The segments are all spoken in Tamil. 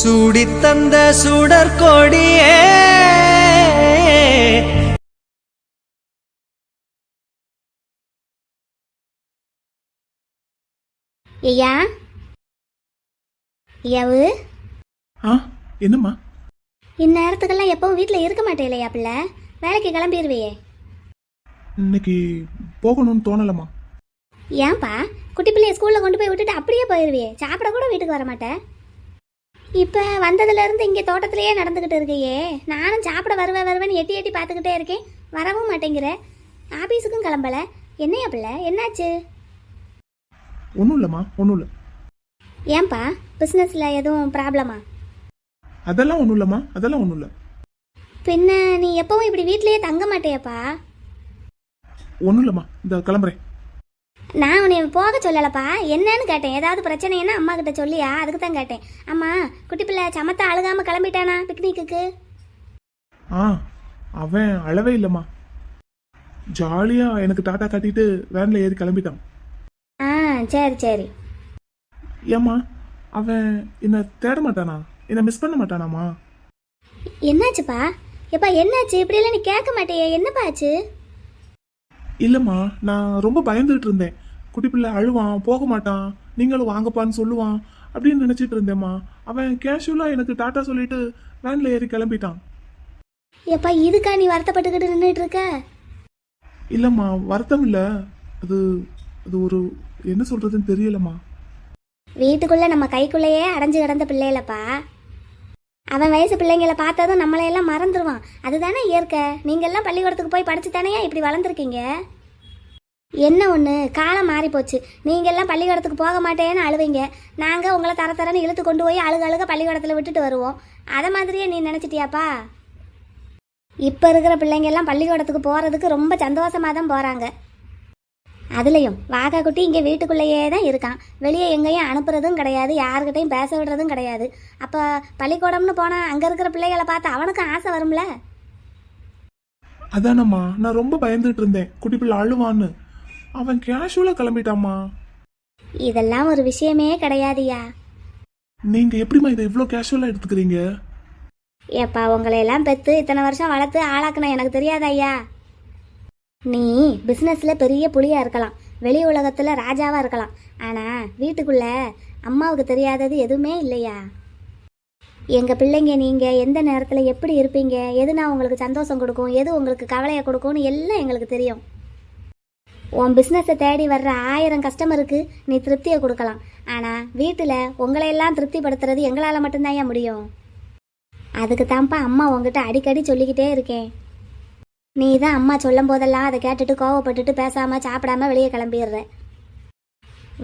சூடித்தந்த சுடற்கொடியே ஐயா ஐயாவு என்னம்மா இந்நேரத்துக்கெல்லாம் எப்பவும் வீட்டில் இருக்க மாட்டே இல்லையா பிள்ளை? வேலைக்கு கிளம்பிடுவியே. இன்னைக்கு போகணும்னு தோணலம்மா. ஏன்பா குட்டி பிள்ளைய ஸ்கூலில் கொண்டு போய் விட்டுட்டு அப்படியே போயிடுவியே, சாப்பிட கூட வீட்டுக்கு வர மாட்டேன். இப்போ வந்ததுலேருந்து இங்கே தோட்டத்திலேயே நடந்துக்கிட்டு இருக்கையே, நானும் சாப்பிட வருவேன்னு எட்டி எட்டி பார்த்துக்கிட்டே இருக்கேன், வரவும் மாட்டேங்கிற. ஆஃபீஸுக்கும் கிளம்பல, என்னையா பிள்ளை என்னாச்சு? ஒன்றும் இல்லைம்மா, ஒன்றும் இல்லை. ஏன்பா பிஸ்னஸில் எதுவும் ப்ராப்ளமா? அதெல்லாம் ஒன்றும் இல்லைம்மா, அதெல்லாம் ஒன்றும் இல்லை. பின்ன நீ எப்பவும் இப்படி வீட்லேயே தங்க மாட்டேயப்பா? ஒன்றும் இல்லைம்மா, இந்த கிளம்புறேன். நான் உன்னை போக சொல்லலப்பா, என்னன்னு கேட்டேன். ஏதாவது பிரச்சனைன்னா அம்மா கிட்ட சொல்லியா, அதுக்கு தான் கேட்டேன். அம்மா குட்டி பிள்ளை சமத்தா அழுகாம கிளம்பிட்டானா பிக்னிக்கு? அவன் அழவே இல்லைம்மா, ஜாலியாக எனக்கு டாட்டா காட்டிட்டு வேனில் ஏறி கிளம்பிட்டான். சரி சரி. ஏம்மா அவன் என்னை தேட மாட்டானா, என்னை மிஸ் பண்ண மாட்டானாம்மா? என்னாச்சுப்பா? எப்பா என்னாச்சு? இப்படியெல்லாம் நீ கேட்க மாட்டேயே, என்னப்பா ஆச்சு? இல்லைம்மா, நான் ரொம்ப பயந்துகிட்டு இருந்தேன். குட்டி பிள்ளை அழுவான், போக மாட்டான், நீங்களும் வாங்கப்பான்னு சொல்லுவான் அப்படின்னு நினச்சிட்டு இருந்தேம்மா. அவன் கேஷுவலாக எனக்கு டாட்டா சொல்லிட்டு வேனில் ஏறி கிளம்பிட்டான். எப்பா இதுக்கா நீ வருத்தப்பட்டுக்கிட்டு நின்றுட்டு இருக்க? இல்லைம்மா, வருத்தம் இல்லை, அது அது ஒரு என்ன சொல்கிறதுன்னு தெரியலம்மா. வீட்டுக்குள்ளே நம்ம கைக்குள்ளேயே அடைஞ்சு கிடந்த பிள்ளைகளப்பா. அவன் வயசு பிள்ளைங்களை பார்த்ததும் நம்மளையெல்லாம் மறந்துடுவான், அதுதானே இயற்கை. நீங்கள்லாம் பள்ளிக்கூடத்துக்கு போய் படிச்சு தானேயா இப்படி வளர்ந்துருக்கீங்க. என்ன ஒன்று, காலம் மாறி போச்சு. நீங்கள்லாம் பள்ளிக்கூடத்துக்கு போக மாட்டேன்னு அழுவீங்க, நாங்கள் உங்களை தரன்னு இழுத்து கொண்டு போய் அழுக பள்ளிக்கூடத்தில் விட்டுட்டு வருவோம். அதை மாதிரியே நீ நினச்சிட்டியாப்பா? இப்போ இருக்கிற பிள்ளைங்கெல்லாம் பள்ளிக்கூடத்துக்கு போகிறதுக்கு ரொம்ப சந்தோஷமாக தான் போகிறாங்க. அதுலேயும் வாகா குட்டி இங்கே வீட்டுக்குள்ளேயே தான் இருக்கான், வெளியே எங்கேயும் அனுப்புறதும் கிடையாது, யாருக்கிட்டையும் பேச விடுறதும் கிடையாது. அப்போ பள்ளிக்கூடம்னு போனால் அங்கே இருக்கிற பிள்ளைகளை பார்த்து அவனுக்கும் ஆசை வரும்ல. அதானம்மா, நான் ரொம்ப பயந்துட்டு இருந்தேன் குட்டி பிள்ளை அழுவான்னு. அவன் கேஷுவலாக கிளம்பிட்டாம்மா. இதெல்லாம் ஒரு விஷயமே கிடையாதுயா. நீங்கள் எப்படிம்மா இதை இவ்வளோ கேஷுவலாக எடுத்துக்கிறீங்க? ஏப்பா உங்களையெல்லாம் பெற்று இத்தனை வருஷம் வளர்த்து ஆளாக்குன எனக்கு தெரியாத ஐயா. நீ பிஸ்னஸில் பெரிய புலியாக இருக்கலாம், வெளி உலகத்தில் ராஜாவாக இருக்கலாம், ஆனால் வீட்டுக்குள்ளே அம்மாவுக்கு தெரியாதது எதுவுமே இல்லையா. எங்கள் பிள்ளைங்க நீங்கள் எந்த நேரத்தில் எப்படி இருப்பீங்க, எதுனா உங்களுக்கு சந்தோஷம் கொடுக்கும், எது உங்களுக்கு கவலையை கொடுக்கும்னு எல்லாம் எங்களுக்கு தெரியும். உன் பிஸ்னஸை தேடி வர்ற 1000 கஸ்டமருக்கு நீ திருப்தியை கொடுக்கலாம், ஆனால் வீட்டில் உங்களையெல்லாம் திருப்திப்படுத்துறது எங்களால் மட்டும்தான் ஏன் முடியும். அதுக்கு தான்ப்பா அம்மா உங்ககிட்ட அடிக்கடி சொல்லிக்கிட்டே இருக்கேன். நீ தான் அம்மா சொல்லும் போதெல்லாம் அதை கேட்டுட்டு கோவப்பட்டுட்டு பேசாமல் சாப்பிடாம வெளியே கிளம்பிடுற.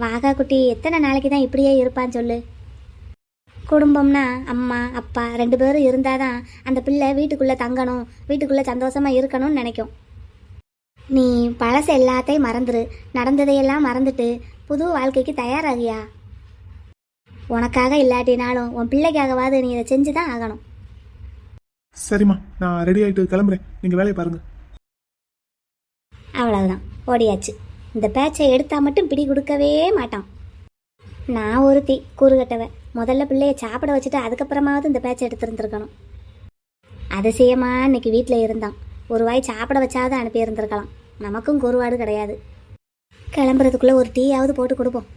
வாகா குட்டி எத்தனை நாளைக்கு தான் இப்படியே இருப்பான்னு சொல்லு. குடும்பம்னா அம்மா அப்பா 2 பேரும் இருந்தால் தான் அந்த பிள்ளை வீட்டுக்குள்ளே தங்கணும், வீட்டுக்குள்ளே சந்தோஷமாக இருக்கணும்னு நினைக்கும். நீ பழச எல்லாத்தையும் மறந்துரு, நடந்ததையெல்லாம் மறந்துட்டு புது வாழ்க்கைக்கு தயாராகியா. உனக்காக இல்லாட்டினாலும் உன் பிள்ளைக்காகவாது நீ இதை செஞ்சு தான் ஆகணும். சரிம்மா, நான் ரெடி ஆகிட்டு கிளம்புறேன், நீங்கள் வேலையை பாருங்கள். அவ்வளவுதான், ஓடியாச்சு. இந்த பேச்சை எடுத்தால் மட்டும் பிடி கொடுக்கவே மாட்டான். நான் ஒருத்தி கூறுகட்டவன், முதல்ல பிள்ளைய சாப்பிட வச்சுட்டு அதுக்கப்புறமாவது இந்த பேச்சை எடுத்துருந்துருக்கணும். அதிசயமா இன்னைக்கு வீட்டில் இருந்தான், ஒரு வாய் சாப்பிட வச்சாவது அனுப்பி இருந்திருக்கலாம். நமக்கும் கூறுவாடு கிடையாது. கிளம்புறதுக்குள்ளே ஒரு டீயாவது போட்டு கொடுப்போம்.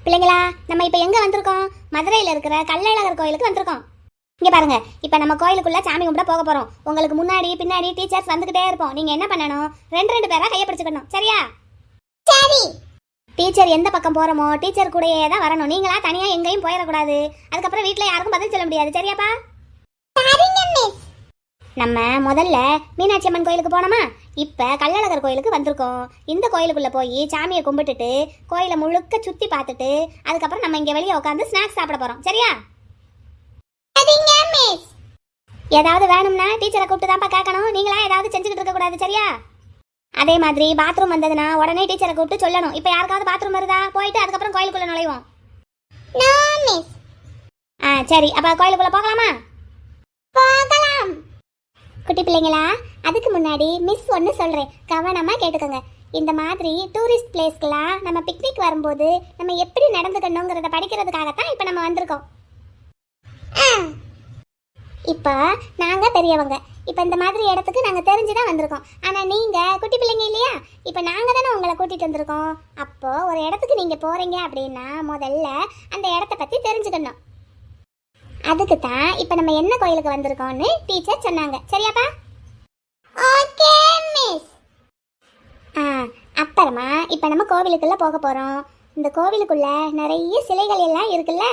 பிள்ளைங்களா, நம்ம இப்போ எங்கே வந்திருக்கோம்? மதுரையில் இருக்கிற கள்ளழகர் கோயிலுக்கு வந்திருக்கோம். இங்கே பாருங்க, இப்போ நம்ம கோயிலுக்குள்ள சாமி கும்பிட போக போகிறோம். உங்களுக்கு முன்னாடி பின்னாடி டீச்சர்ஸ் வந்துக்கிட்டே இருப்போம். நீங்கள் என்ன பண்ணணும், 2 பேராக கையை பிடிச்சிக்கணும், சரியா? சரி. டீச்சர் எந்த பக்கம் போகிறோமோ டீச்சர் கூடயே தான் வரணும். நீங்களா தனியாக எங்கேயும் போயிடக்கூடாது. அதுக்கப்புறம் வீட்டில் யாருக்கும் பதில் சொல்ல முடியாது, சரியாப்பா? நம்ம முதல்ல மீனாட்சி அம்மன் கோயிலுக்கு போனோமா, இப்போ கள்ளழகர் கோயிலுக்கு வந்திருக்கோம். இந்த கோயிலுக்குள்ளே போய் சாமியை கும்பிட்டுட்டு கோயிலை முழுக்க சுற்றி பார்த்துட்டு அதுக்கப்புறம் நம்ம இங்கே வெளியே உட்காந்து ஸ்நாக்ஸ் சாப்பிட போகிறோம், சரியா? ஏதாவது வேணும்னா டீச்சரை கூப்பிட்டு தான்ப்பா கேட்கணும். நீங்களா ஏதாவது செஞ்சுக்கிட்டு இருக்க கூடாது, சரியா? அதே மாதிரி பாத்ரூம் வந்ததுன்னா உடனே டீச்சரை கூப்பிட்டு சொல்லணும். இப்போ யாருக்காவது பாத்ரூம் வருதா, போயிட்டு அதுக்கப்புறம் கோயிலுக்குள்ள நுழைவோம். சரி, அப்ப கோயிலுக்குள்ள போகலாமா? போகலாம். குட்டி பிள்ளைங்களா, அதுக்கு முன்னாடி மிஸ் ஒன்று சொல்றேன், கவனமா கேட்டுக்கோங்க. இந்த மாதிரி டூரிஸ்ட் பிளேஸ்க்கெல்லாம் நம்ம பிக்னிக் வரும்போது நம்ம எப்படி நடந்துக்கணுங்கிறத படிக்கிறதுக்காகத்தான் இப்போ நம்ம வந்திருக்கோம். இப்போ நாங்கள் பெரியவங்க, இப்போ இந்த மாதிரி இடத்துக்கு நாங்கள் தெரிஞ்சு தான் வந்திருக்கோம். ஆனால் நீங்கள் குட்டி பிள்ளைங்க இல்லையா, இப்போ நாங்கள் தானே உங்களை கூட்டிகிட்டு வந்திருக்கோம். அப்போது ஒரு இடத்துக்கு நீங்கள் போகிறீங்க அப்படின்னா முதல்ல அந்த இடத்த பற்றி தெரிஞ்சுக்கணும். அதுக்கு தான் இப்போ நம்ம என்ன கோயிலுக்கு வந்திருக்கோம்னு டீச்சர் சொன்னாங்க. சரியாப்பா? Okay miss. அப்புறமா இப்போ நம்ம கோவிலுக்குள்ளே போக போகிறோம். இந்த கோவிலுக்குள்ளே நிறைய சிலைகள் எல்லாம் இருக்குல்ல,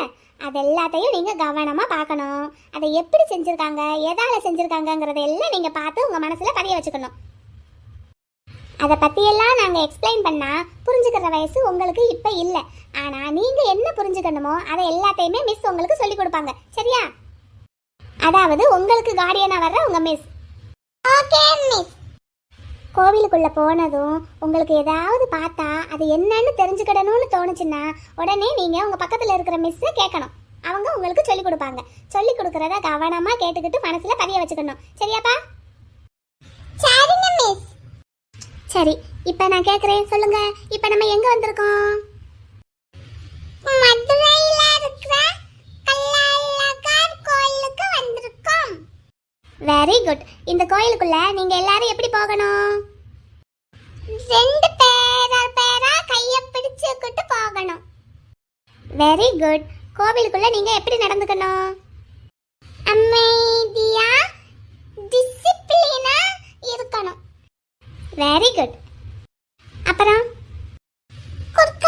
அது எல்லாத்தையும் நீங்கள் கவனமாக பார்க்கணும். அதை எப்படி செஞ்சுருக்காங்க, எதால் செஞ்சுருக்காங்கங்கிறத எல்லாம் நீங்கள் பார்த்து உங்கள் மனசில் பதிய வச்சுக்கணும். அதை பற்றியெல்லாம் நாங்கள் எக்ஸ்பிளைன் பண்ணால் புரிஞ்சுக்கிற வயசு உங்களுக்கு இப்போ இல்லை. ஆனால் நீங்கள் என்ன புரிஞ்சுக்கணுமோ அதை எல்லாத்தையுமே மிஸ் உங்களுக்கு சொல்லிக் கொடுப்பாங்க. சரியா? அதாவது உங்களுக்கு கார்டியனாக வர்ற உங்கள் மிஸ். Okay miss. கோவிலுக்குள்ளே போனதும் உங்களுக்கு ஏதாவது பார்த்தா அது என்னன்னு தெரிஞ்சுக்கிடணும்னு தோணுச்சுன்னா உடனே நீங்கள் உங்கள் பக்கத்தில் இருக்கிற மிஸ்ஸை கேட்கணும். அவங்க உங்களுக்கு சொல்லிக் கொடுப்பாங்க. சொல்லிக் கொடுக்குறத கவனமாக கேட்டுக்கிட்டு மனசில் பதிய வச்சுக்கணும். சரியாப்பா? சரிங்க மிஸ். சரி, இப்போ நான் கேட்குறேன், சொல்லுங்க, இப்போ நம்ம எங்கே வந்திருக்கோம்? மதுரையில இருக்கிற கள்ளழகர் கோயிலுக்கு வந்திருக்கோம். Very good. இந்த கோயிலுக்குள்ள நீங்க எல்லாரும் எப்படி போகணும்? ரெண்டு பேரா கையை பிடிச்சுக்கிட்டு போகணும். Very good. கோவிலுக்குள்ள நீங்க எப்படி நடந்துக்கணும்? அமைதியா டிசிப்ளினா இருக்கணும். Very good. அப்புறம் குறுக்க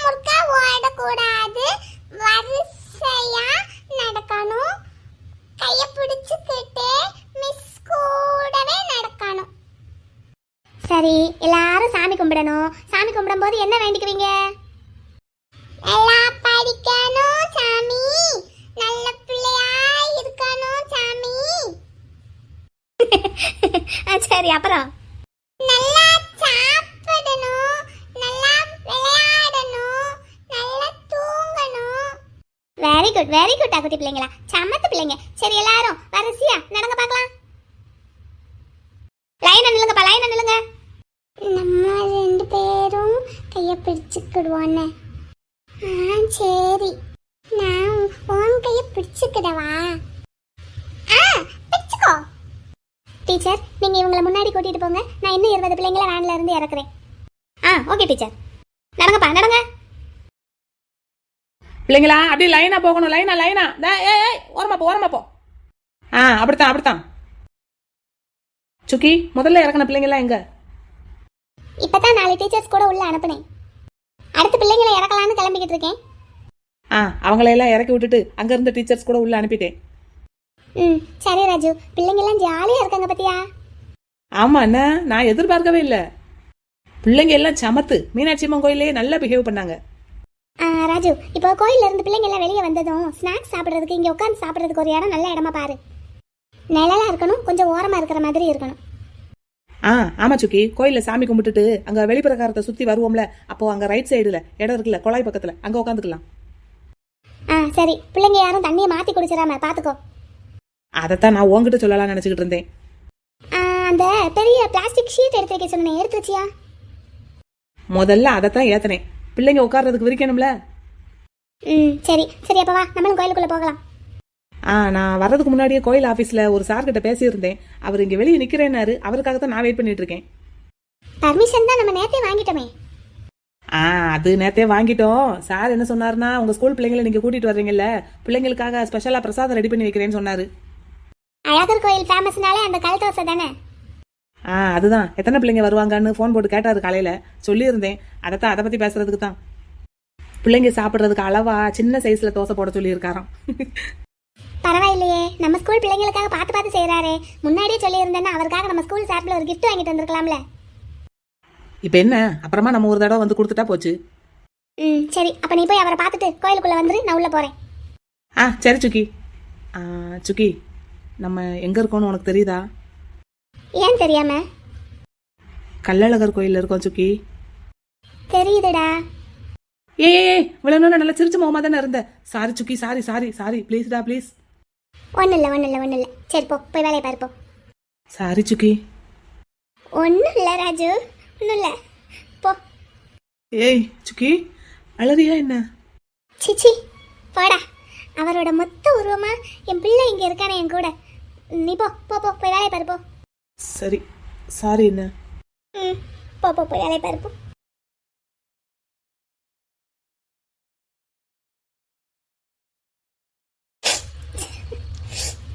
முறுக்க ஓடக்கூடாது, வரிசையா நடக்கணும், கையை பிடிச்சுக்கிட்டு மிஸ் கூடவே நடக்கணும். சரி, எல்லாரும் சாமி கும்பிடணும். சாமி கும்பிடும்போது என்ன வேண்டிக்குவீங்க? எல்லாம் படிக்கணும் சாமி, நல்ல பிள்ளையா இருக்கணும் சாமி. சரி, அப்புறம் நல்லா சாப்பிடணும், நல்லா விளையாடணும், நல்லா தூங்கணும். Very good, very good. குட்டி பிள்ளைங்களா, சமத்து பிள்ளைங்க. சரி, எல்லாரும் வரிசையா நடங்க பார்க்கலாம். லைனா நில்லுங்கப்பா, லைனா நில்லுங்க. நம்ம ரெண்டு பேரும் கையை பிடிச்சுக்கிடுவோன்னு. சரி, நான் உன் கையை பிடிச்சுக்கிடவா? பிடிச்சுக்கோ. டீச்சர், நீங்க இவங்களை முன்னாடி கூட்டிட்டு போங்க. நான் இன்னும் 20 பிள்ளைங்கள வேன்ல இருந்து இறக்குறேன். Okay teacher. நடங்கப்பா, நடங்க. பிள்ளைங்களா அப்படியே லைனா போகணும். லைனா ஓரமா போ. அப்படித்தான். சுக்கி, முதல்ல இறக்குன பிள்ளைங்களா எங்க? இப்பதான் 4 டீச்சர்ஸ் கூட உள்ள அனுப்புனேன். அடுத்த பிள்ளைங்களை இறக்கலான்னு கிளம்பிக்கிட்டு இருக்கேன். அவங்களையெல்லாம் இறக்கி விட்டுட்டு அங்க இருந்த டீச்சர்ஸ் கூட உள்ள அனுப்பிட்டேன். சரி ராஜு, பிள்ளைங்க எல்லாம் ஜாலியா இருக்காங்க பத்தியா? ஆமா அண்ணா, நான் எதிர்பார்க்கவே இல்லை. பிள்ளைங்க எல்லாம் சமத்து. மீனாட்சி அம்மன் கோயிலே நல்லா பிஹேவ் பண்ணாங்க. ராஜு, இப்போ கோயில்ல இருந்து பிள்ளைங்க எல்லாம் வெளியே வந்ததும் ஸ்நாக்ஸ் சாப்பிட்றதுக்கு இங்கே உட்காந்து சாப்பிட்றதுக்கு ஒரு இடம் நல்ல இடமா பாரு. நிழலா இருக்கணும், கொஞ்சம் ஓரமா இருக்கிற மாதிரி இருக்கணும். ஆமா சுக்கி, கோயில்ல சாமி கும்பிட்டுட்டு அங்க வெளிப்பிரகாரத்தை சுத்தி வருவோம்ல, அப்போ அங்க ரைட் சைடுல இடம் இருக்குல்ல, குழாய் பக்கத்துல, அங்க உட்காந்துக்கலாம். சரி, பிள்ளைங்க யாரும் தண்ணியை மாத்தி குடிச்சிடாம பாத்துக்கோ. அதைத்தான் நான் உங்ககிட்ட சொல்லலாம் நினைச்சுக்கிட்டு இருந்தேன். அந்த பெரிய பிளாஸ்டிக் ஷீட் எடுத்து வைக்க சொன்னேன், எடுத்து வச்சியா? முதல்ல அதைத்தான் ஏத்தனேன். பிள்ளைங்க உட்கார்றதுக்கு விரிக்கணும்ல. சரி சரி, அப்ப வா, நம்மளும் கோயிலுக்குள்ள போகலாம். நான் வர்றதுக்கு முன்னாடியே கோயில் ஆபீஸ்ல ஒரு சார் கிட்ட பேசியிருந்தேன். அவர் இங்க வெளியே நிக்கிறேன்னாரு. அவருக்காகத்தான் நான் வெயிட் பண்ணிட்டு இருக்கேன். பர்மிஷன் தான் நம்ம நேத்தே வாங்கிட்டோமே. அது நேத்தே வாங்கிட்டோம். சார் என்ன சொன்னாருன்னா, உங்க ஸ்கூல் பிள்ளைங்களை நீங்க கூட்டிட்டு வர்றீங்கல்ல, பிள்ளைங்களுக்காக ஸ்பெஷலா பிரசாதம் ரெடி பண்ணி வைக்கிறேன்னு சொன்னாரு. அழகர் கோயில் ஃபேமஸ்னாலே அந்த கல் தோசை தானே. அதுதான். எத்தனை பிள்ளைங்க வருவாங்கன்னு ஃபோன் போட்டு கேட்டாரு காலையில. சொல்லியிருந்தேன். அதைத்தான், அதை பத்தி பேசுறதுக்கு தான். பிள்ளைங்க சாப்பிட்றதுக்கு அளவா சின்ன சைஸ்ல தோசை போட சொல்லியிருக்காராம். பரவாயில்லையே, நம்ம ஸ்கூல் பிள்ளைங்களுக்காக பார்த்து பார்த்து செய்யறாரே. முன்னாடியே சொல்லியிருந்தேன்னா அவருக்காக நம்ம ஸ்கூல் சார்பில் ஒரு கிஃப்ட் வாங்கிட்டு வந்திருக்கலாம்ல. இப்போ என்ன, அப்புறமா நம்ம ஒரு தடவை வந்து கொடுத்துட்டா போச்சு. சரி, அப்ப நீ போய் அவரை பார்த்துட்டு கோயிலுக்குள்ள வந்துரு, நான் உள்ள போறேன். சரி சுக்கி. சுக்கி, நம்ம எங்க இருக்கோம்னு உனக்கு தெரியுதா? ஏன் தெரியாம? கள்ளழகர் கோயில்ல இருக்கோம் சுக்கி. தெரியுதுடா. ஏய், இவ்வளவு நேரம் நல்லா சிரிச்சு முகமா தானே இருந்த. சாரி சுக்கி, சாரி ப்ளீஸ்டா ப்ளீஸ். ஒன்னும் இல்ல. சரி, போய் வேலையை பாருப்போம். சாரி சுக்கி. ஒன்னும் இல்ல ராஜு, ஒன்றும் இல்லை, போ. ஏய் சுக்கி, அழறியா என்ன? சிச்சி போடா. அவரோட மொத்த உருவமா என் பிள்ளை இங்கே இருக்கானே என் கூட. நீ போ போ போ, போய் வேலையை பாரு போ. சரி, சாரி என்ன. ம், போ போ, போய் வேலையை பாரு போ.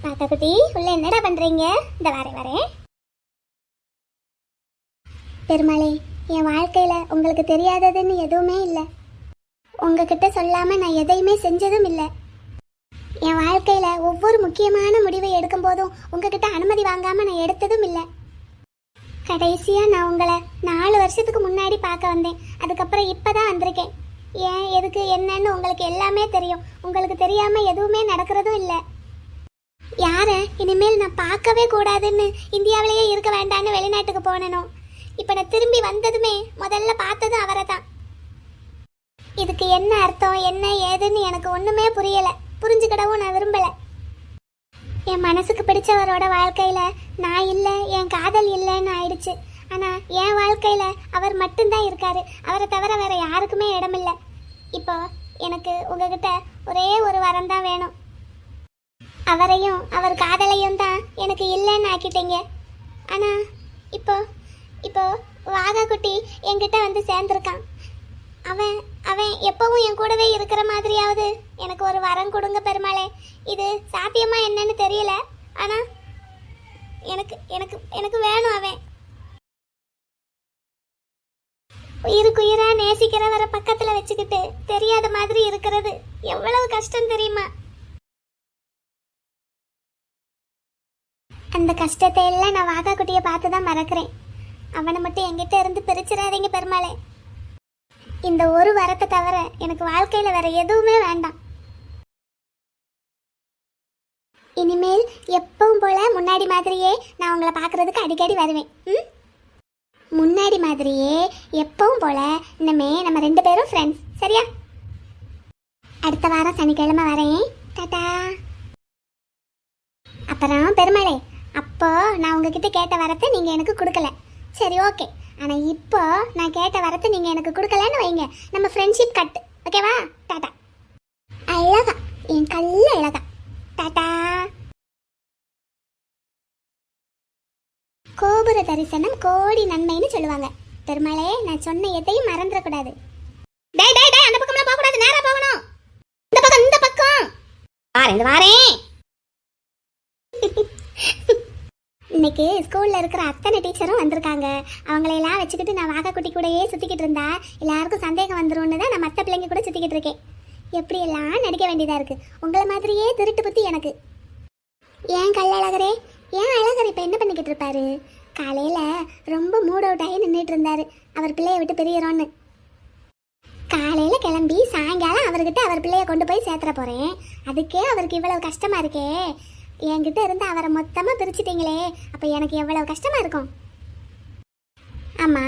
பாத்தா குட்டி, உள்ள என்னடா பண்றீங்க? இந்த வரேன். பெருமாளே, என் வாழ்க்கையில உங்களுக்கு தெரியாததுன்னு எதுவுமே இல்லை. உங்ககிட்ட சொல்லாம நான் எதையுமே செஞ்சதும் இல்லை. என் வாழ்க்கையில ஒவ்வொரு முக்கியமான முடிவை எடுக்கும் போதும் உங்ககிட்ட அனுமதி வாங்காம நான் எடுத்ததும் இல்லை. கடைசியா நான் உங்களை 4 வருஷத்துக்கு முன்னாடி பார்க்க வந்தேன். அதுக்கப்புறம் இப்பதான் வந்திருக்கேன். ஏன் எதுக்கு என்னன்னு உங்களுக்கு எல்லாமே தெரியும். உங்களுக்கு தெரியாம எதுவுமே நடக்கிறதும் இல்லை. யார இனிமேல் நான் பார்க்கவே கூடாதுன்னு இந்தியாவிலேயே இருக்க வேண்டான்னு வெளிநாட்டுக்கு போனேனோ, இப்ப நான் திரும்பி வந்ததுமே முதல்ல பார்த்தது அவரை தான். இதுக்கு என்ன அர்த்தம், என்ன ஏதுன்னு எனக்கு ஒண்ணுமே புரியல. புரிஞ்சுக்கிடவும் நான் விரும்பல. என் மனசுக்கு பிடிச்சவரோட வாழ்க்கையில நான் இல்லை, என் காதல் இல்லைன்னு ஆயிடுச்சு. ஆனா என் வாழ்க்கையில அவர் மட்டும்தான் இருக்காரு. அவரை தவிர வேற யாருக்குமே இடமில்ல. இப்போ எனக்கு உங்ககிட்ட ஒரே ஒரு வரம் தான் வேணும். அவரையும் அவர் காதலையும் தான் எனக்கு இல்லைன்னு ஆக்கிட்டீங்க. ஆனா இப்போ இப்போ வாகா குட்டி என்கிட்ட வந்து சேர்ந்துருக்கான். அவன் அவன் எப்பவும் என் கூடவே இருக்கிற மாதிரியாவது எனக்கு ஒரு வரம் கொடுங்க பெருமாளே. இது சாத்தியமா என்னன்னு தெரியல, ஆனா எனக்கு எனக்கு எனக்கு வேணும். அவன் உயிருக்குயிரா நேசிக்கிறவரை பக்கத்துல வச்சுக்கிட்டு தெரியாத மாதிரி இருக்கிறது எவ்வளவு கஷ்டம் தெரியுமா? அந்த கஷ்டத்தை எல்லாம் நான் வாகா குட்டியை பார்த்து தான் மறக்கிறேன். அவனை மட்டும் என்கிட்ட இருந்து பிரிச்சிடாதீங்க பெருமாளே. இந்த ஒரு வரத்தை தவிர எனக்கு வாழ்க்கையில வேற எதுவுமே வேண்டாம். இனிமேல் எப்பவும் போல முன்னாடி மாதிரியே நான் உங்களை பார்க்கறதுக்கு அடிக்கடி வருவேன். முன்னாடி மாதிரியே எப்பவும் போல இனிமே நம்ம 2 பேரும் ஃப்ரெண்ட்ஸ், சரியா? அடுத்த வாரம் சனிக்கிழமை வரேன். டாடா. அப்புறம் பெருமாளே, அப்போ நான் உங்ககிட்ட கேட்ட வரத்தை நீங்க எனக்கு கொடுக்கல, சரி ஓகே. ஆனா இப்போ நான் கேட்ட வரத்தை நீங்க எனக்கு கொடுக்கலன்னு வைங்க, நம்ம ஃப்ரெண்ட்ஷிப் கட், ஓகேவா? டாடா. அழகா, என் கல்ல அழகா. டாடா. கோபுர தரிசனம் கோடி நன்மைன்னு சொல்லுவாங்க. பெருமாளே, நான் சொன்ன எதையும் மறந்துடக்கூடாது. டேய் டேய் டேய், அந்த பக்கம்லாம் போக கூடாது, நேரா போகணும். இந்த பக்கம் இந்த பக்கம் வாரேன். இன்னைக்கு ஸ்கூல்ல இருக்கிற அத்தனை டீச்சரும் வந்திருக்காங்க. அவங்களையெல்லாம் வச்சுக்கிட்டு நான் வாகா குட்டி கூடயே சுத்திக்கிட்டு இருந்தா எல்லாருக்கும் சந்தேகம் வந்துரும்னு தான் நான் மற்ற பிள்ளைங்க கூட சுத்திக்கிட்டு இருக்கேன். எப்படியெல்லாம் நடிக்க வேண்டியதா இருக்கு. உங்களை மாதிரியே திருட்டு புத்தி எனக்கு. ஏன் கல்லழகரே, ஏன் அழகர் இப்ப என்ன பண்ணிக்கிட்டு இருப்பாரு? காலையில ரொம்ப மூட் அவுட் ஆகி நின்றுட்டு இருந்தாரு, அவர் பிள்ளைய விட்டு பிரியறோன்னு. காலையில கிளம்பி சாயங்காலம் அவர்கிட்ட அவர் பிள்ளைய கொண்டு போய் சேர்த்துற போறேன். அதுக்கே அவருக்கு இவ்வளவு கஷ்டமா இருக்கே. என்கிட்ட இருந்து அவரை மொத்தமா பிரிச்சுட்டீங்களே, அப்ப எனக்கு எவ்வளவு கஷ்டமா இருக்கும். ஆமா,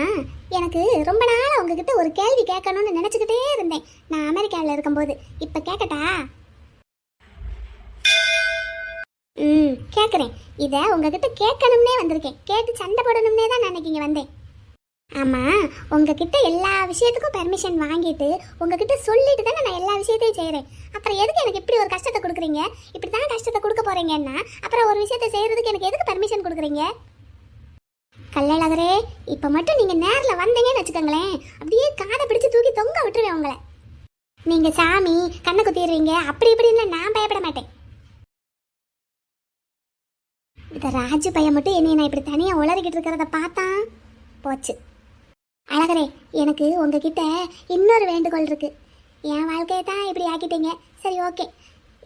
எனக்கு ரொம்ப நாளா உங்ககிட்ட ஒரு கேள்வி கேட்கணும்னு நினைச்சுக்கிட்டே இருந்தேன் நான் அமெரிக்காவில் இருக்கும்போது. இப்ப கேட்கட்டா? கேட்குறேன். இதை உங்ககிட்ட கேட்கணும்னே வந்திருக்கேன். கேட்டு சண்டை போடணும்னே தான் நான் இங்கே வந்தேன். ஆமா, உங்ககிட்ட எல்லா விஷயத்துக்கும் பெர்மிஷன் வாங்கிட்டு உங்ககிட்ட சொல்லிட்டு தானே நான் எல்லா விஷயத்தையும் செய்கிறேன். அப்புறம் எதுக்கு எனக்கு இப்படி ஒரு கஷ்டத்தை கொடுக்குறீங்க? இப்படி தான் கஷ்டத்தை கொடுக்க போறீங்கன்னா அப்புறம் ஒரு விஷயத்தை செய்யறதுக்கு எனக்கு எதுக்கு பெர்மிஷன் கொடுக்குறீங்க? கல்லழகரே, இப்போ மட்டும் நீங்கள் நேரில் வந்தீங்கன்னு வச்சுக்கோங்களேன், அப்படியே காதை பிடிச்சி தூக்கி தொங்க விட்டுருவேன் உங்களை. நீங்கள் சாமி கண்ணை குத்திடுறீங்க அப்படி இப்படின்னு நான் பயப்பட மாட்டேன். இந்த ராஜு பையன் மட்டும் என்னை நான் இப்படி தனியாக உளறிக்கிட்டு இருக்கிறத பார்த்தா போச்சு. அழகரே, எனக்கு உங்ககிட்ட இன்னொரு வேண்டுகோள் இருக்கு. என் வாழ்க்கையை தான் இப்படி ஆக்கிட்டீங்க, சரி ஓகே.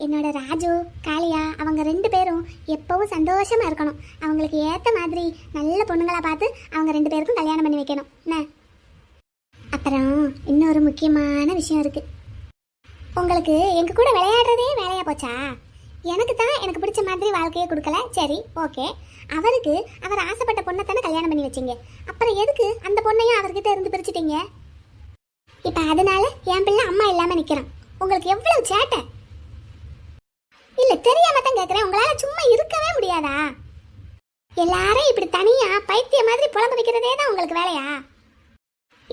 என்னோட ராஜு காளியா அவங்க 2 பேரும் எப்பவும் சந்தோஷமா இருக்கணும். அவங்களுக்கு ஏற்ற மாதிரி நல்ல பொண்ணுங்களா பார்த்து அவங்க 2 பேருக்கும் கல்யாணம் பண்ணி வைக்கணும் என்ன? அப்புறம் இன்னொரு முக்கியமான விஷயம் இருக்கு. உங்களுக்கு எங்க கூட விளையாடுறதே வேலையா போச்சா? எனக்கு தான் எனக்கு பிடிச்ச மாதிரி வாழ்க்கையை கொடுக்கல, சரி ஓகே. அவருக்கு அவர் ஆசைப்பட்ட பொண்ணை தானே கல்யாணம் பண்ணி வச்சிங்க, அப்புறம் எதுக்கு அந்த பொண்ணையும் அவர்கிட்ட இருந்து பிரிச்சுட்டீங்க? இப்போ அதனால என் பிள்ளை அம்மா இல்லாமல் நிற்கிறான். உங்களுக்கு எவ்வளவு சேட்டை! இல்லை தெரியாம தான் கேட்குறேன், உங்களால் சும்மா இருக்கவே முடியாதா? எல்லாரும் இப்படி தனியாக பைத்திய மாதிரி புலம்பு வைக்கிறதே தான் உங்களுக்கு வேலையா?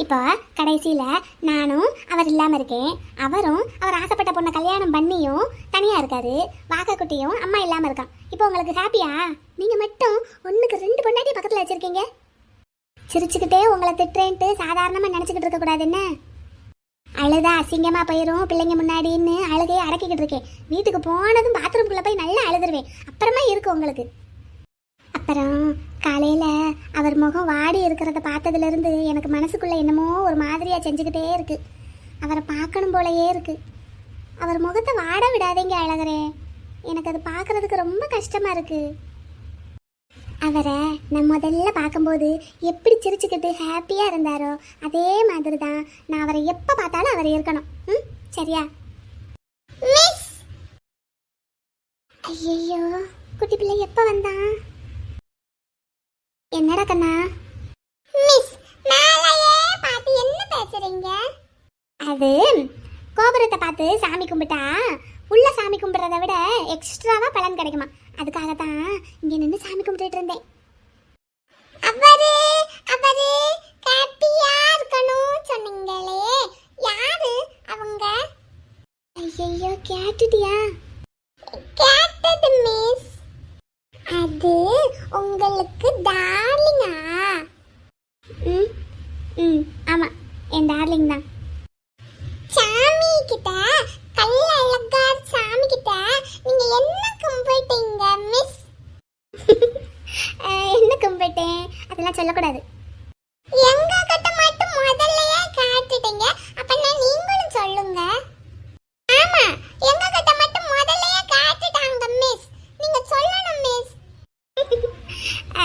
இப்போ கடைசியில நானும் அவர் இல்லாம இருக்கேன், அவரும் அவர் ஆசைப்பட்ட பொண்ணை கல்யாணம் பண்ணியும் தனியா இருக்காரு, வாக்கக்குட்டியும் அம்மா இல்லாம இருக்கான். இப்போ உங்களுக்கு ஹாப்பியா? நீங்க மட்டும் ஒண்ணுக்கு 2 பொண்டாட்டி பக்கத்துல வச்சிருக்கீங்க. சிரிச்சுக்கிட்டே உங்களை திட்டுறேன்ட்டு சாதாரணமா நினைச்சுக்கிட்டு இருக்க கூடாது என்ன? அழுதா அசிங்கமா போயிரும் பிள்ளைங்க முன்னாடின்னு அழுகையை அடக்கிக்கிட்டு இருக்கேன். வீட்டுக்கு போனதும் பாத்ரூம்குள்ள போய் நல்லா அழுதுருவேன். அப்புறமா இருக்கு உங்களுக்கு. அப்புறம் காலையில அவர் முகம் வாடி இருக்கிறத பார்த்ததுல இருந்து எனக்கு மனசுக்குள்ள என்னமோ ஒரு மாதிரியா செஞ்சுக்கிட்டே இருக்கு. அவரை பார்க்கணும் போலயே இருக்கு. அவர் முகத்தை வாட விடாதீங்க அழகரே, எனக்கு அது பார்க்கறதுக்கு ரொம்ப கஷ்டமா இருக்கு. அவரை நான் முதல்ல பார்க்கும்போது எப்படி சிரிச்சுக்கிட்டு ஹாப்பியா இருந்தாரோ அதே மாதிரி தான் நான் அவரை எப்ப பார்த்தாலும் அவர் இருக்கணும். சரியா? மிஸ், ஐயோ குட்டி பிள்ளை எப்ப வந்தான்? என்னடா கண்ணா? மிஸ், மேலையே பார்த்து என்ன பேசுறீங்க? அது கோபுரத்தை பார்த்து சாமி கும்பிட்டா உள்ள சாமி கும்பிட்றத விட எக்ஸ்ட்ராவா பலன் கிடைக்குமா, அதுக்காக தான் இங்க நின்று சாமி கும்பிட்டுட்டு இருந்தேன். அவரு ஹாப்பியா இருக்கணும் சொன்னீங்களே, யாரு அவங்க? ஐயோ கேட்டுட்டியா? கேட்டது மிஸ். அது உங்களுக்கு டார்லிங்கா? ஆமா, என் டார்லிங் தான். சாமி கிட்ட கல்ல அழகா சாமி கிட்ட நீங்க என்ன கும்பிட்டீங்க மிஸ்? என்ன கும்பிட்டேன் அதெல்லாம் சொல்லக்கூடாது. எங்க கிட்ட மட்டும் முதல்லயே காட்டிட்டீங்க, அப்பனா நீங்களும் சொல்லுங்க. ஆமா, எங்க கிட்ட மட்டும் முதல்லயே காட்டிட்டாங்க மிஸ், நீங்க சொல்லணும் மிஸ்.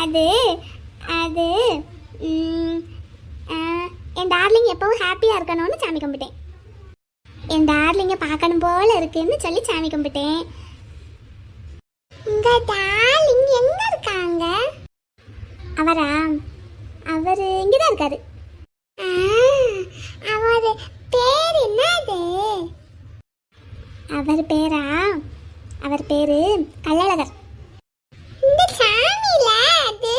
அது என் டார்லிங் எப்பவும் ஹாப்பியா இருக்கணும்னு சாமி கும்பிட்டேன். என் டார்லிங்க பார்க்கணும் போல இருக்குன்னு சொல்லி சாமி கும்பிட்டேன். உங்க டார்லிங் எங்க இருக்காங்க? அவரா? அவரு இங்கதான் இருக்காரு. அவரு பேர் என்னது? அவர் பேரா? அவர் பேரு கள்ளழகர். இந்த சாமியில அது?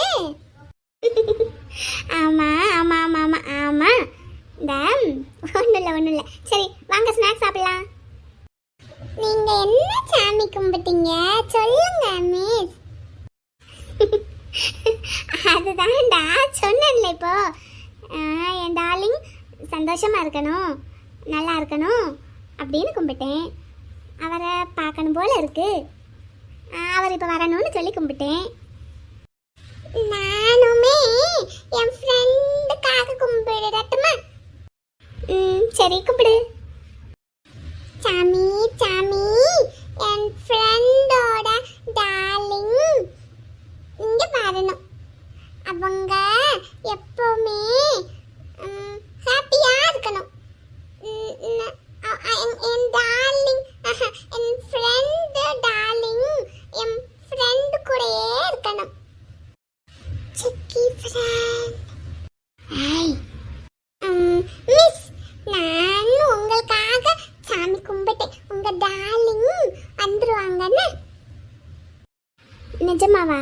ஆமா ஆமா ஆமா ஆமா ஆமா. இந்த ஒண்ணும் இல்ல. சரி வாங்க ஸ்நாக்ஸ் சாப்பிடலாம். நீங்க என்ன சாமி கும்பிட்டீங்க சொல்லுங்க மிஸ். அதுதான்டா சொன்னேன்ல இப்போ, என் டார்லிங் சந்தோஷமா இருக்கணும் நல்லா இருக்கணும் அப்படின்னு கும்பிட்டேன். அவரை பார்க்கணும் போல இருக்கு, அவர் இப்போ வரணும்னு சொல்லி கும்பிட்டேன். நானுமே என் ஃப்ரெண்டுக்காக கும்பிடட்டுமா? சரி கும்பிடு. சாமி சாமி, என் ஃப்ரெண்டோட டார்லிங் இங்க வரணும். அவங்க எப்பவுமே ஹாப்பியா இருக்கணும். என் டார்லிங், என் ஃப்ரெண்டு டார்லிங் என் ஃப்ரெண்டு கூடயே இருக்கணும். சிக்கி ஃப்ரெண்ட். மிஸ், நான் உங்களுக்காக சாமி கும்பிட்டேன், உங்க டார்லிங் வந்துருவாங்கன்னு. நிஜமாவா?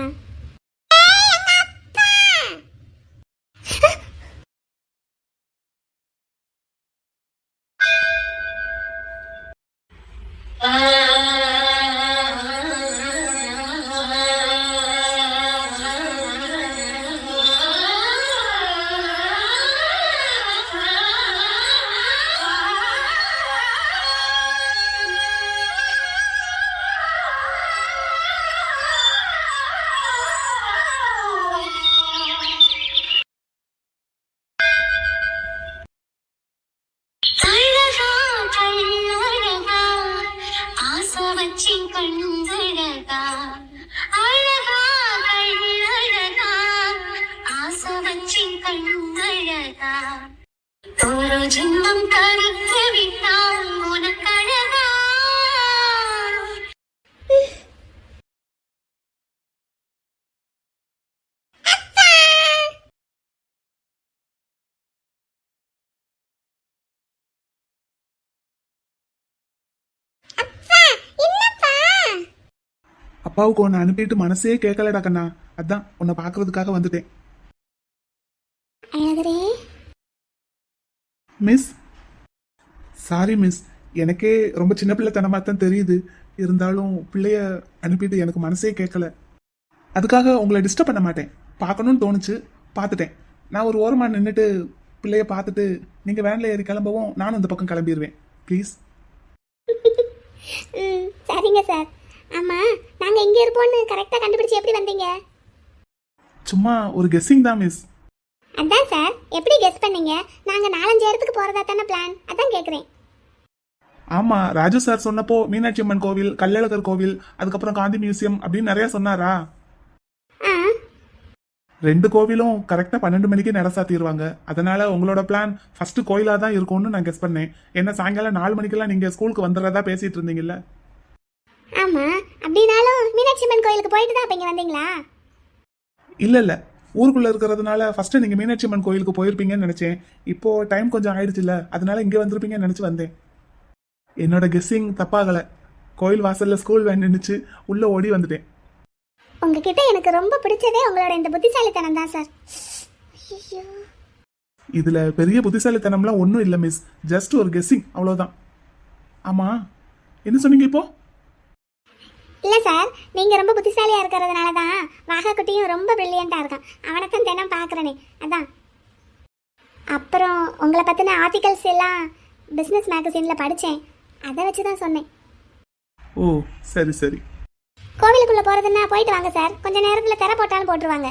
ஒரு ஜென்மம் கருத்து விட்டால் உனக்கழகா. அப்பாவுக்கு உன்னை அனுப்பிட்டு மனசே கேட்கலடா கண்ணா, அதான் உன்னை பாக்குறதுக்காக வந்துட்டேன். அழகரே, மிஸ் சாரி மிஸ், எனக்கே ரொம்ப சின்ன பிள்ளைத்தனமாக தான் தெரியுது. இருந்தாலும் பிள்ளைய அனுப்பிட்டு எனக்கு மனசே கேட்கல. அதுக்காக உங்களை டிஸ்டர்ப் பண்ண மாட்டேன். பார்க்கணும்னு தோணுச்சு, பார்த்துட்டேன். நான் ஒரு ஓரமாக நின்றுட்டு பிள்ளைய பார்த்துட்டு நீங்கள் வேனில் ஏறி கிளம்பவும் நானும் இந்த பக்கம் கிளம்பிடுவேன். ப்ளீஸ். சரிங்க சார். ஆமாம், நாங்கள் எங்கே இருப்போம்னு கரெக்டாக கண்டுபிடிச்சி எப்படி வந்தீங்க? சும்மா ஒரு கெஸ்ஸிங் தான் மிஸ். அதான் சார், எப்படி கெஸ் பண்ணீங்க? நாங்கள் 4-5 இடத்துக்கு போகிறதா தானே பிளான், அதான் கேட்குறேன். ஆமாம், ராஜு சார் சொன்னப்போ மீனாட்சி அம்மன் கோவில், கள்ளழகர் கோவில், அதுக்கப்புறம் காந்தி மியூசியம் அப்படின்னு நிறையா சொன்னாரா? ஆ 2 கோவிலும் கரெக்டாக 12 மணிக்கு நட சாத்திடுவாங்க. அதனால உங்களோட பிளான் ஃபர்ஸ்ட் கோயிலாக தான் இருக்கும்னு நான் கெஸ் பண்ணேன். என்ன சாயங்காலம் 4 மணிக்கெல்லாம் நீங்கள் ஸ்கூலுக்கு வந்துடுறதா பேசிட்டு இருந்தீங்கல்ல? ஆமாம், அப்படின்னாலும் மீனாட்சி அம்மன் கோயிலுக்கு போயிட்டு தான் அப்போ இங்கே வந்தீங்களா? இல்லை, ஊருக்குள்ளே இருக்கிறதுனால ஃபர்ஸ்ட் நீங்கள் மீனாட்சி அம்மன் கோயிலுக்கு போயிருப்பீங்கன்னு நினச்சேன். இப்போ டைம் கொஞ்சம் ஆயிடுச்சுல்ல, அதனால இங்கே வந்திருப்பீங்கன்னு நினச்சி வந்தேன். என்னோட கெஸ்ஸிங் தப்பாகலை. கோயில் வாசலில் ஸ்கூல் வேன் நின்றுச்சு, உள்ளே ஓடி வந்துட்டேன். உங்ககிட்ட எனக்கு ரொம்ப பிடிச்சதே உங்களோட இந்த புத்திசாலித்தனம் தான் சார். ஐயோ, இதில் பெரிய புத்திசாலித்தனம்லாம் ஒன்றும் இல்லை மிஸ், ஜஸ்ட் ஒரு கெஸ்ஸிங், அவ்வளோதான். ஆமாம், என்ன சொன்னீங்க இப்போ? இல்லை சார், நீங்கள் ரொம்ப புத்திசாலியாக இருக்கிறதுனால தான் வாகா குட்டியும் ரொம்ப ப்ரில்லியண்ட்டாக இருக்கான். அவனை தான் தினம் பார்க்குறேனே, அதான். அப்புறம் உங்களை பற்றின ஆர்டிகல்ஸ் எல்லாம் பிஸ்னஸ் மேகசினில் படித்தேன், அதை வச்சு தான் சொன்னேன். ஓ சரி சரி. கோவிலுக்குள்ளே போகிறதுன்னா போயிட்டு வாங்க சார், கொஞ்சம் நேரத்தில் திரை போட்டாலும் போட்டுருவாங்க.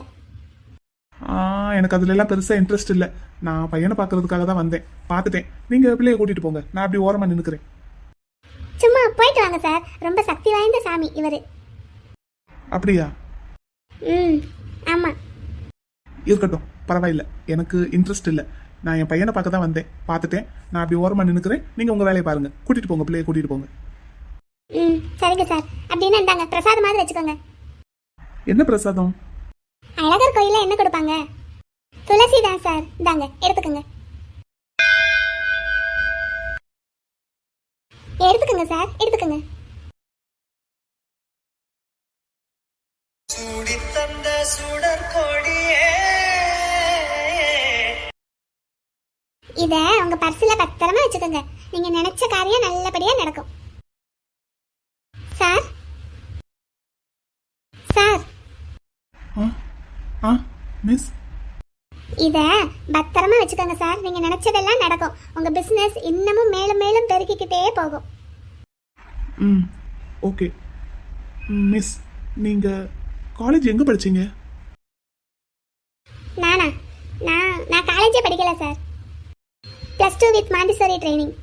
எனக்கு அதுல எல்லாம் பெருசாக இன்ட்ரெஸ்ட் இல்லை. நான் பையனை பார்க்கறதுக்காக தான் வந்தேன், பார்த்துட்டேன். நீங்கள் பிள்ளைய கூட்டிகிட்டு போங்க, நான் அப்படி ஓரமாக நின்றுக்கிறேன். சும்மா போயிட்டு வாங்க சார், ரொம்ப சக்தி வாய்ந்த சாமி இவர். அப்படியா? ஆமாம். இருக்கட்டும், பரவாயில்ல, எனக்கு இன்ட்ரெஸ்ட் இல்லை. நான் என் பையனை பார்க்க தான் வந்தேன், பார்த்துட்டேன். நான் அப்படி ஓரமாக நின்றுக்கிறேன், நீங்கள் உங்கள் வேலையை பாருங்கள். கூட்டிகிட்டு போங்க, பிள்ளையை கூட்டிகிட்டு போங்க. சரிங்க சார். அப்படின்னா இந்தாங்க பிரசாதம் மாதிரி வச்சுக்கோங்க. என்ன பிரசாதம்? அழகர் கோயிலில் என்ன கொடுப்பாங்க? துளசி தான் சார், இந்தாங்க எடுத்துக்கோங்க. எடுத்துக்கோங்க சார், எடுத்துக்கோங்க. சூடி தந்த சுடர் கொடியே, இத உங்க பர்ஸ்ல பத்திரமா வச்சுக்கோங்க. நீங்க நினைச்ச காரியம் நல்லபடியா நடக்கும். சார் சார் மிஸ், இத பத்திரமா வச்சுக்கோங்க சார். நீங்க நினைச்சதெல்லாம் நடக்கும். உங்க பிசினஸ் இன்னமும் மேலும் மேலும் பெருக்கிக்கிட்டே போகும். Okay miss. நீங்கள் காலேஜ் எங்கே படிச்சீங்க? நானா? நான் காலேஜே படிக்கல sir. +2 with Montessori training.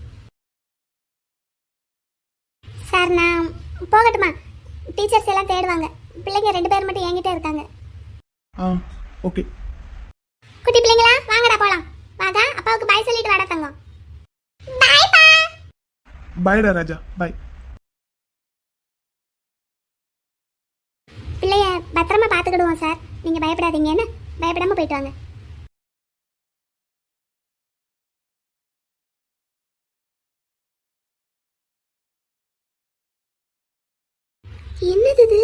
Sir நான் போகட்டுமா? டீச்சர்ஸ் எல்லாம் தேடுவாங்க. பிள்ளைங்க 2 பேர் மட்டும் என்கிட்ட இருக்காங்க. ஓகே. குட்டி பிள்ளைங்களா, வாங்கடா போலாம். வாங்க, அப்பாவுக்கு பாய் சொல்லிட்டு வாடா தங்கம். பாய் பா. பாய்டா ராஜா, பாய். பிள்ளைய பத்திரமா பார்த்துக்கிடுவோம் சார், நீங்கள் பயப்படாதீங்க. என்ன பயப்படாம போயிட்டு வாங்க. என்னது இது?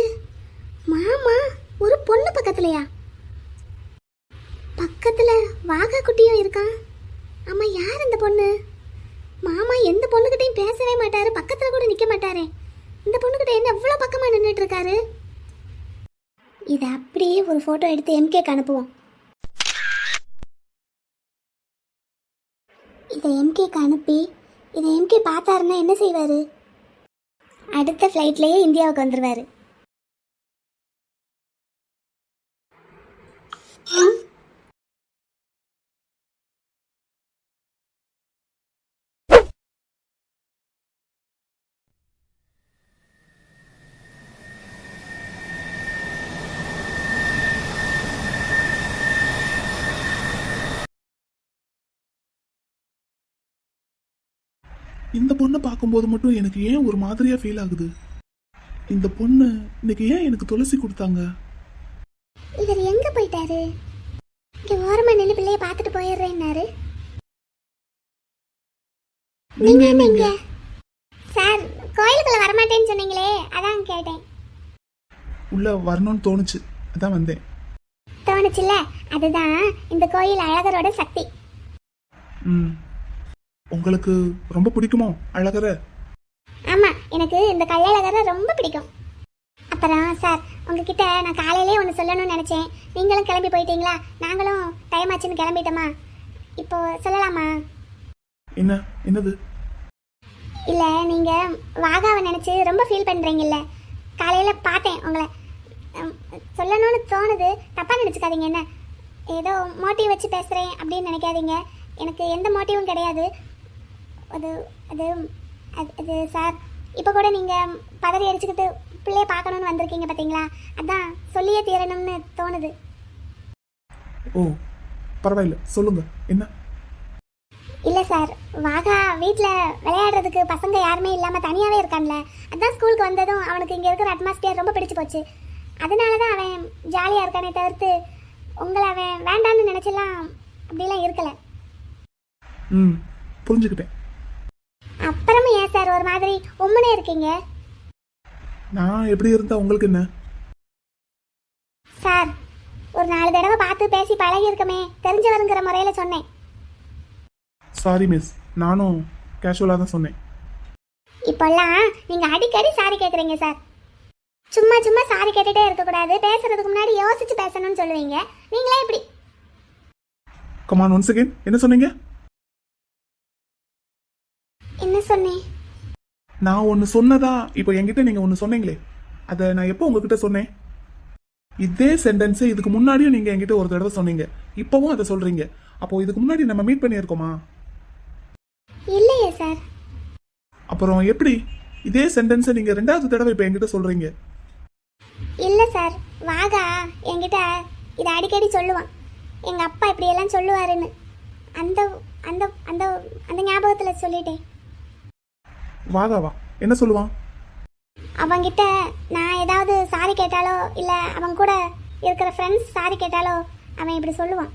மாமா ஒரு பொண்ணு பக்கத்துலையா? பக்கத்துல வாகா குட்டியும் இருக்கான். ஆமா, யார் இந்த பொண்ணு? மாமா எந்த பொண்ணுகிட்டையும் பேசவே மாட்டாரு, பக்கத்துல கூட நிக்க மாட்டாரே. இந்த பொண்ணுகிட்ட என்ன எவ்வளவு பக்கமா நின்றுட்டு இருக்காரு? இதை அப்படியே ஒரு போட்டோ எடுத்து எம்கேக்கு அனுப்புவோம். இதை எம்கேக்கு அனுப்பி இதை எம்கே பார்த்தாருன்னா என்ன செய்வாரு? அடுத்த ஃப்ளைட்லேயே இந்தியாவுக்கு வந்துடுவார். இந்த பொண்ணை பார்க்கும்போது மட்டும் எனக்கு ஏன் ஒரு மாதிரியா ஃபீல் ஆகுது? இந்த பொண்ணு இன்னைக்கு ஏன் எனக்கு துளசி கொடுத்தாங்க? இவர் எங்க போயிட்டாரு? இங்க ஓரமா நின்று பிள்ளைய பார்த்துட்டு போயிடுறேன்னாரு. நீங்க என்னங்க சார், கோயிலுக்குள்ள வரமாட்டேன்னு சொன்னீங்களே, அதான் கேட்டேன். உள்ள வரணும்னு தோணுச்சு, அதான் வந்தேன். தோணுச்சுல்ல, அதுதான் இந்த கோயில் அழகரோட சக்தி. உங்களுக்கு ரொம்ப பிடிக்குமோ அழகர? ஆமாம், எனக்கு இந்த கள்ளழகரை ரொம்ப பிடிக்கும். அப்புறம் சார், உங்ககிட்ட நான் காலையிலே ஒன்று சொல்லணும்னு நினச்சேன். நீங்களும் கிளம்பி போயிட்டீங்களா? நாங்களும் டைம் ஆச்சுன்னு கிளம்பிட்டோமா? இப்போ சொல்லலாமா? என்னது? இல்லை, நீங்கள் வாகாவை நினச்சி ரொம்ப ஃபீல் பண்ணுறீங்கல்ல. காலையில் பார்த்தேன் உங்களை. சொல்லணும்னு தோணுது, தப்பாக நினச்சிக்காதீங்க. என்ன ஏதோ மோட்டிவ் வச்சு பேசுகிறேன் அப்படின்னு நினைக்காதீங்க. எனக்கு எந்த மோட்டிவும் கிடையாது. அது அது அது சார், இப்போ கூட நீங்கள் பதறி அடிச்சுக்கிட்டு பிள்ளைய பார்க்கணுன்னு வந்திருக்கீங்க பார்த்தீங்களா? அதான் சொல்லியே தீரணும்னு தோணுது. ஓ, பரவாயில்ல, சொல்லுங்க. என்ன? இல்லை சார், வாகா வீட்டில் விளையாடுறதுக்கு பசங்க யாருமே இல்லாமல் தனியாகவே இருக்கான்ல. அதான் ஸ்கூலுக்கு வந்ததும் அவனுக்கு இங்கே இருக்கிற அட்மாஸ்பியர் ரொம்ப பிடிச்சி போச்சு. அதனால தான் அவன் ஜாலியாக இருக்கானே தவிர்த்து உங்களை அவன் வேண்டான்னு நினச்சலாம் அப்படிலாம் இருக்கலை. புரிஞ்சுக்கிட்டேன். அப்புறமும் ஏன் சார் ஒரு மாதிரி உம்முனே இருக்கீங்க? நான் எப்படி இருந்தா உங்களுக்கு என்ன? சார், ஒரு 4 தடவை பார்த்து பேசி பழகி இருக்கமே, தெரிஞ்சவருங்கிற முறையில் சொன்னேன். சாரி மிஸ், நானும் கேஷுவலாக தான் சொன்னேன். இப்போல்லாம் நீங்கள் அடிக்கடி சாரி கேட்குறீங்க சார். சும்மா சும்மா சாரி கேட்டுகிட்டே இருக்கக்கூடாது, பேசுறதுக்கு முன்னாடி யோசிச்சு பேசணும்னு சொல்லுவீங்க. நீங்களே இப்படி. கமான், ஒன்ஸ் அகைன், என்ன சொன்னீங்க? என்ன சொன்னேன்? நான் ஒன்று சொன்னதா இப்போ என்கிட்ட நீங்கள் ஒன்று சொன்னீங்களே, அதை நான் எப்போ உங்ககிட்ட சொன்னேன்? இதே சென்டென்ஸை இதுக்கு முன்னாடியும் நீங்கள் என்கிட்ட ஒரு தடவை சொன்னீங்க, இப்போவும் அதை சொல்கிறீங்க. அப்போது இதுக்கு முன்னாடி நம்ம மீட் பண்ணியிருக்கோமா? இல்லையே சார். அப்புறம் எப்படி இதே சென்டென்ஸை நீங்கள் 2வது தடவை இப்போ என்கிட்ட சொல்கிறீங்க? இல்லை சார், வாகா என்கிட்ட இதை அடிக்கடி சொல்லுவான். எங்கள் அப்பா இப்படியெல்லாம் சொல்லுவாருன்னு அந்த அந்த அந்த அந்த ஞாபகத்தில் சொல்லிட்டேன். வாகாவா என்ன சொல்லுவான்? அவங்கிட்ட நான் ஏதாவது சாரி கேட்டாலோ இல்லை அவன் கூட இருக்கிற ஃப்ரெண்ட்ஸ் சாரி கேட்டாலோ அவன் இப்படி சொல்லுவான்.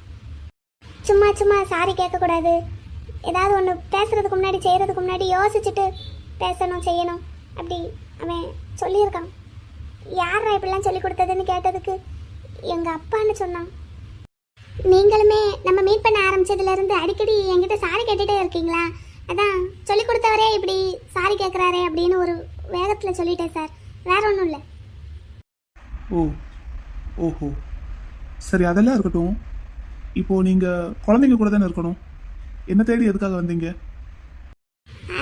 சும்மா சும்மா சாரி கேட்கக்கூடாது, ஏதாவது ஒன்று பேசுறதுக்கு முன்னாடி செய்கிறதுக்கு முன்னாடி யோசிச்சுட்டு பேசணும் செய்யணும் அப்படி அவன் சொல்லியிருக்கான். யாரா இப்படிலாம் சொல்லி கொடுத்ததுன்னு கேட்டதுக்கு எங்கள் அப்பான்னு சொன்னான். நீங்களுமே நம்ம மீட் பண்ண ஆரம்பிச்சதுலேருந்து அடிக்கடி என்கிட்ட சாரி கேட்டுகிட்டே இருக்கீங்களா? அதான் சொல்லி கொடுத்தவரே இப்படி சாரி கேட்குறாரே அப்படின்னு ஒரு வேகத்தில் சொல்லிட்டேன் சார், வேற ஒன்றும் இல்லை. ஓஹோ, சரி, அதெல்லாம் இருக்கட்டும். இப்போது நீங்கள் குழந்தைங்க கூட தானே இருக்கணும், என்ன தேடி எதுக்காக வந்தீங்க?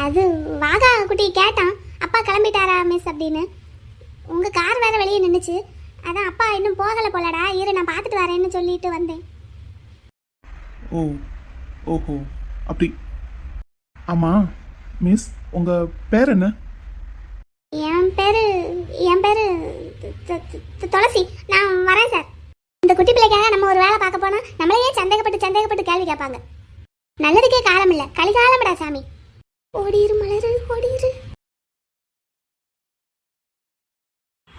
அது வாகா குட்டி கேட்டான், அப்பா கிளம்பிட்டாரா மிஸ் அப்படின்னு. உங்கள் கார் வேற வெளியே நின்றுச்சு, அதான் அப்பா இன்னும் போகலை போலடா, இரு நான் பார்த்துட்டு வரேன்னு சொல்லிட்டு வந்தேன். ஓஹோ, அப்படி. ஆமாம் மிஸ், உங்கள் பேர் என்ன? என் பேரு துளசி. நான் வரேன் சார். இந்த குட்டி பிள்ளைக்காக நம்ம ஒரு வேலை பார்க்க போனால் நம்மளையே சந்தேகப்பட்டு கேள்வி கேட்பாங்க. நல்லதுக்கே காலம் இல்லை, கலிகாலம்டா சாமி. ஓடிரு மலரு ஓடிரு.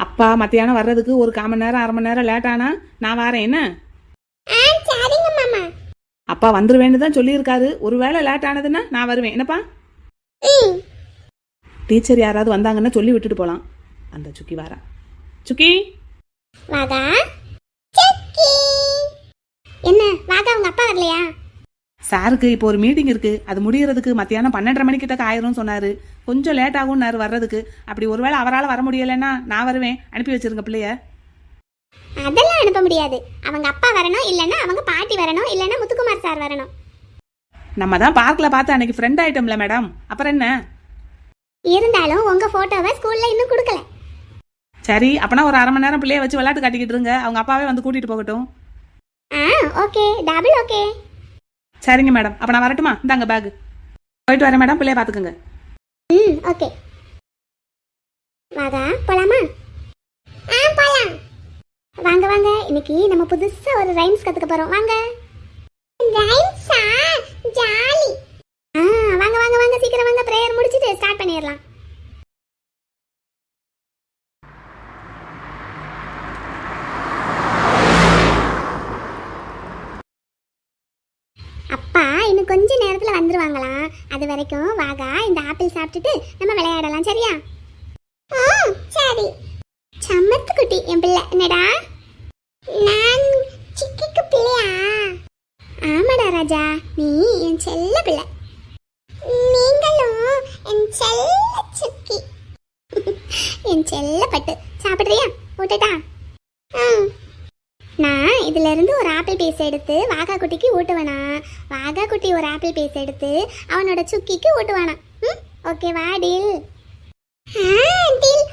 அப்பா மத்தியானம் வர்றதுக்கு ஒரு 1/4 மணி நேரம் 1/2 மணி நேரம் லேட் ஆனா நான் வரேன். என்ன? சரிங்க மாமா. அப்பா வந்துருவேன்னு தான் சொல்லியிருக்காரு. ஒருவேளை லேட் ஆனதுன்னா நான் வருவேன். என்னப்பா? டீச்சர் யாராவது வந்தாங்கன்னா சொல்லி விட்டுட்டு போகலாம். அந்த சுக்கி வாரா. சுக்கி வாகா. சுக்கி. என்ன வாகா, உங்க அப்பா வரலையா? சாருக்கு இப்போ ஒரு மீட்டிங் இருக்கு, அது முடியறதுக்கு மத்தியானம் 12:30 மணிக்கிட்ட ஆயிரும்னு சொன்னாரு. கொஞ்சம் லேட் ஆகும்னாரு வர்றதுக்கு. அப்படி ஒருவேளை அவரால் வர முடியலைன்னா நான் வருவேன். அனுப்பி வச்சிருங்க பிள்ளைய. அதெல்லாம் அனுப்ப முடியாது. அவங்க அப்பா வரணும், இல்லைன்னா அவங்க பாட்டி வரணும், இல்லைன்னா முத்துக்குமார் சார் வரணும். நம்ம தான் பார்க்ல பார்த்து அன்னைக்கு ஃப்ரெண்ட் ஆயிட்டோம்ல மேடம், அப்புறம் என்ன? இருந்தாலும் உங்க போட்டோவை ஸ்கூல்ல இன்னும் கொடுக்கல. சரி, அப்பனா ஒரு 1/2 மணி நேரம் பிள்ளைய வச்சு விளையாட்டு காட்டிக்கிட்டு இருங்க. அவங்க அப்பாவே வந்து கூட்டிட்டு போகட்டும். Okay, double okay. சரிங்க மேடம், அப்ப நான் வரட்டுமா? இந்தாங்க பேக். போயிட்டு வரேன் மேடம், பிள்ளைய பாத்துக்கோங்க. ஓகே. வாகா, போலாமா? போலாம். வாங்க வாங்க, இன்னைக்கு நம்ம புதுசா ஒரு ரைம்ஸ் கத்துக்க போறோம். வாங்க. ரைம்ஸா? ஜாலி. வாங்க வாங்க வாங்க, சீக்கிரம் வாங்க, பிரேயர் முடிச்சிட்டு ஸ்டார்ட் பண்ணிடலாம். அப்பா இன்னும் கொஞ்ச நேரத்துல வந்துருவாங்களாம். அது வரைக்கும் வாகா இந்த ஆப்பிள் சாப்பிட்டுட்டு நம்ம விளையாடலாம். சரியா? சரி. சமத்து குட்டி என் பிள்ளை. என்னடா? நான் சிக்கிக்கு பிள்ளையா? ஆமாடா ராஜா, நீ என் செல்ல பிள்ளை. என் செல்ல பட்டு சாப்பிட்றியா? ஊட்டட்டா? நான் இதுல இருந்து ஒரு ஆப்பிள் பீஸ் எடுத்து வாகா குட்டிக்கு ஊட்டுவேனா, வாகா குட்டி ஒரு ஆப்பிள் பீஸ் எடுத்து அவனோட சுக்கிக்கு ஊட்டுவானா. ஓகேவா டீல்? டீல்.